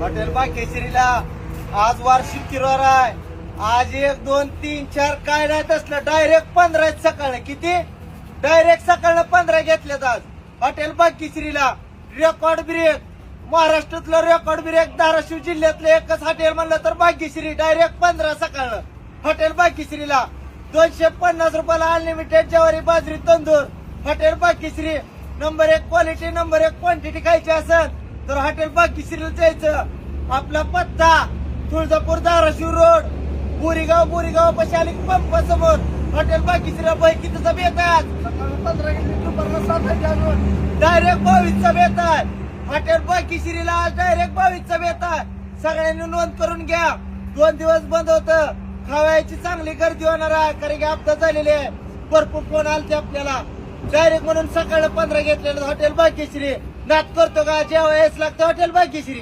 Hotel भाग्यश्रीला आज वार्षिक किरवार आहे. आज 1 2 3 4 काय नाही तसलं डायरेक्ट 15 सकाळ. किती? डायरेक्ट सकाळनं 15 घेतल्यात आज हॉटेल भाग्यश्रीला. रेकॉर्ड ब्रेक, महाराष्ट्रातलं रेकॉर्ड ब्रेक. धाराशिव जिल्ह्यातलं एकच हॉटेल म्हणलं तर भाग्यश्री. डायरेक्ट 15 सकाळनं हॉटेल भाग्यश्रीला. 250 रुपयाला अनलिमिटेड ज्वारी बाजरी तंदूर. Hotel Bhagyashree. Number 1 quality, number 1 quantity खायची असेल तर हॉटेल भाग्यश्रीला जायचं. आपला पत्ता तुळजापूर धाराशिव रोड, बोरीगाव पाशी आली पंप समोर हॉटेल भाग्यश्रीला. कितीचा बेत आहे आज? 15 डायरेक्ट 22चा बेत आहे हॉटेल भाग्यश्रीला. आज डायरेक्ट 22चा बेत आहे. सगळ्यांनी नोंद करून घ्या. 2 दिवस बंद होतं. खावायची चांगली गर्दी होणार आहे कारण की अपघात झालेले आहे. भरपूर फोन आलते आपल्याला. डायरेक्ट म्हणून सकाळी 15 घेतलेलं हॉटेल भाग्यश्री. नाद करतो का? जेवायच लागतं हॉटेल भाग्यश्री.